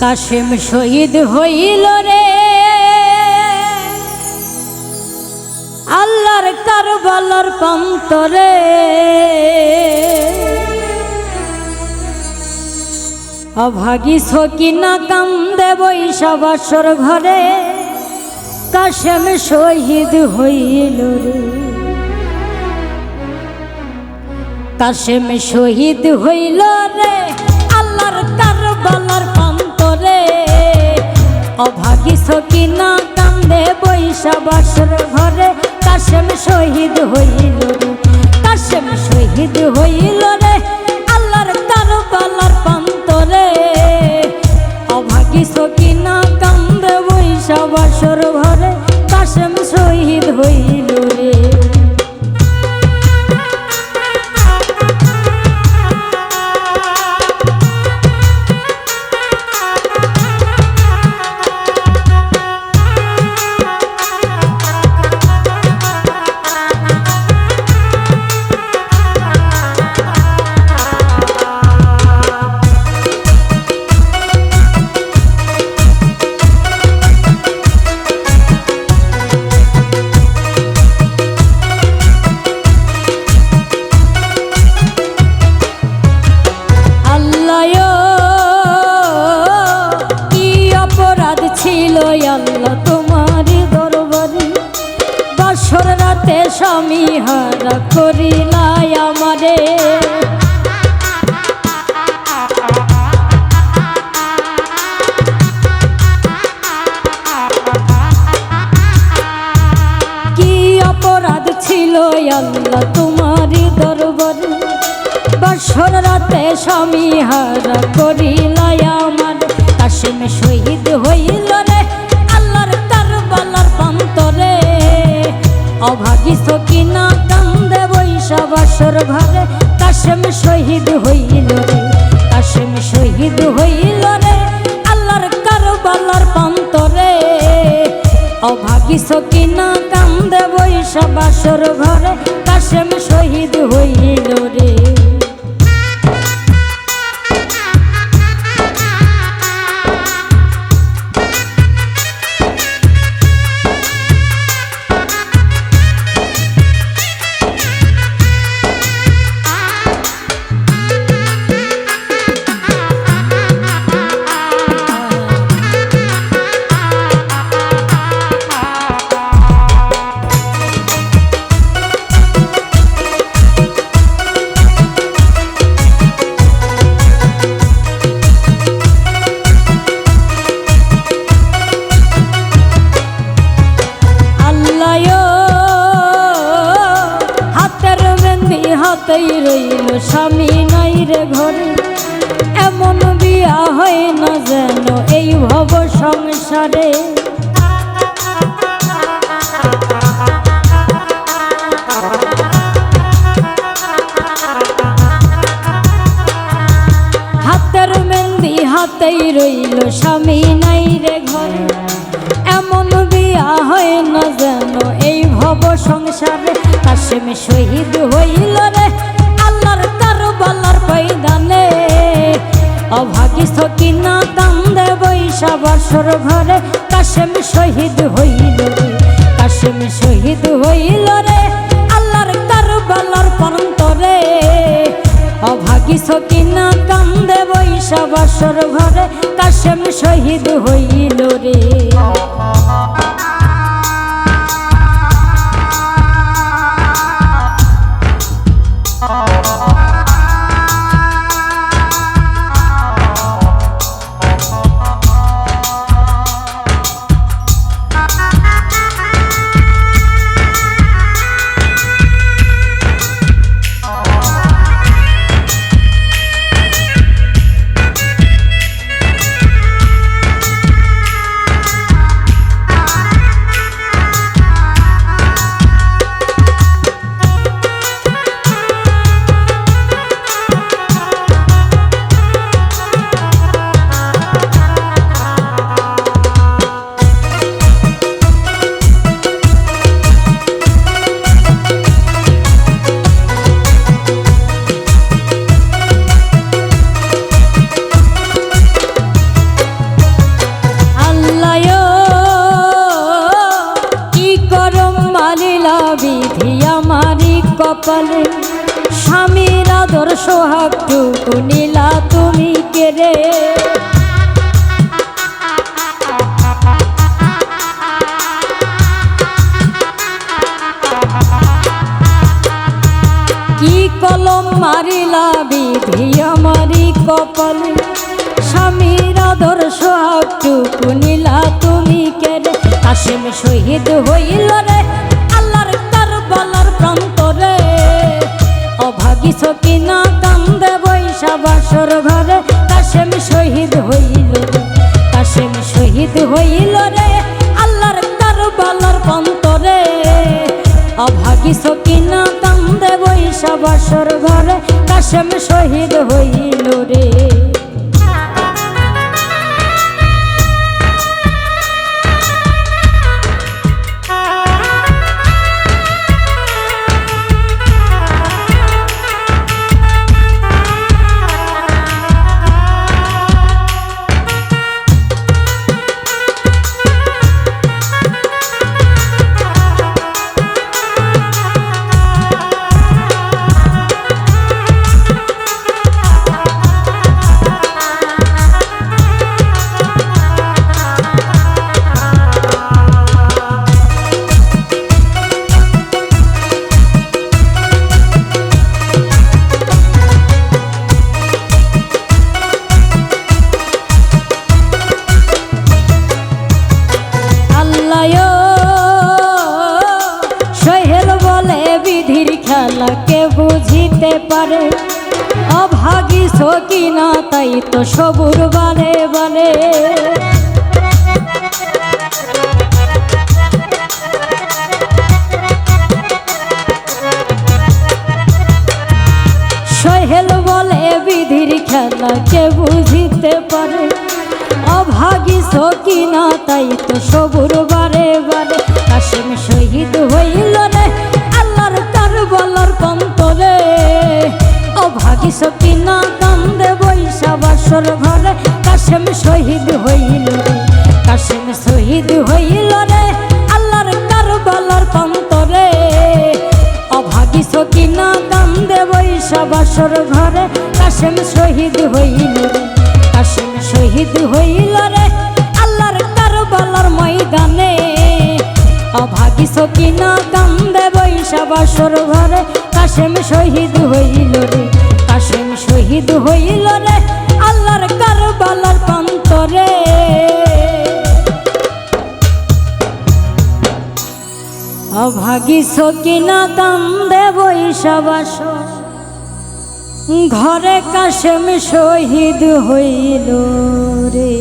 কাশেম শহীদ হইল রে আল্লাহর কারবালার প্রান্তরে। অভাগী সকিনা কান্দে বৈশা বাসর ঘরে, কাশেম শহীদ হইল রে। কাশেম শহীদ হইল রে আল্লাহর কারবালার প্রান্তরে। অভাগী সকিনা কান্দে বৈশা বাসর ঘরে, কাশেম শহীদ হইল রে। কাশেম শহীদ হইল রে আল্লাহর কারবালার প্রান্তরে। অভাগী সকিনা কান্দে বৈশা বাসর ঘরে, কাশেম শহীদ হইল রে। আল্লাহ তোমারি দরবারে বাসর রাতে স্বামী হারা করিলাই আমারে। কি অপরাধ ছিল আল্লাহ তোমারি দরবারে বাসর রাতে স্বামী হারা করিলাই আমারে। কাশেম শহীদ হইল রে আল্লাহর কারবালার প্রান্তরে। অভাগী সকিনা কান্দে বৈশা বাসর ঘরে, কাশেম শহীদ হইল রে। কাশেম শহীদ হইল রে আল্লাহর কারবালার প্রান্তরে। অভাগী সকিনা কান্দে বৈশা বাসর ঘরে, কাশেম শহীদ হইল রে। হাতেই রইল স্বামী নাই রে ঘরে, এমন বিয়া হয় না যেন এই ভব সংসারে। হাতের মেহেন্দি হাতেই রইল স্বামী নাই রে ঘরে, এমন বিয়া হয় না যেন এই ভব সংসারে। কাশেম শহীদ হইল রে আল্লাহর কারবালার ময়দানে। অভাগী সকিনা কান্দে বৈশা বাসর ঘরে, কাশেম শহীদ হইল রে। কাশেম শহীদ হইল রে আল্লাহর কারবালার প্রান্তরে। অভাগী সকিনা কান্দে বৈশা বাসর ঘরে, কাশেম শহীদ হইল রে। কপালে স্বামীর আদর সোহাগটুকু নীলা তুমি কেড়ে কি কলম মারিলা বিধি আমারি কপালে স্বামীর আদর সোহাগটুকু নীলা তুমি কেড়ে কাশেম শহীদ হইল রে আল্লাহর কারবালার প্রান্তরে অভাগী সকিনা কান্দে বৈশা বাসর ঘরে কাশেম শহীদ হইল রে কাশেম শহীদ হইল রে আল্লাহর কারবালার প্রান্তরে অভাগী সকিনা কান্দে বৈশা বাসর ঘরে কাশেম শহীদ হইল রে কে বুঝিতে পারে অভাগী সকিনা তাই তো সবুর বারে বারে সোহেল বলে বিধির খেলা কে বুঝিতে পারে অভাগী সকিনা তাই তো সবুর বারে বারে কাশেম শহীদ হইল রে আল্লাহর কারবালার প্রান্তরে অভাগী সকিনা কান্দে বৈশা বাসর ঘরে কাশেম শহীদ হইল রে কাশেম শহীদ হইল রে আল্লাহর কারবালার প্রান্তরে অভাগী সকিনা কান্দে বৈশা বাসর ঘরে কাশেম শহীদ হইল রে কাশেম শহীদ হইল রে আল্লাহর কারবালার ময়দানে অভাগী সকিনা কান্দে বৈশা বাসর ঘরে কাশেম শহীদ হইল রে কাশেম শহীদ হইল রে আল্লাহর কারবালার প্রান্তরে অভাগী সকিনা কান্দে বৈশা বাসর ঘরে কাশেম শহীদ হইল রে।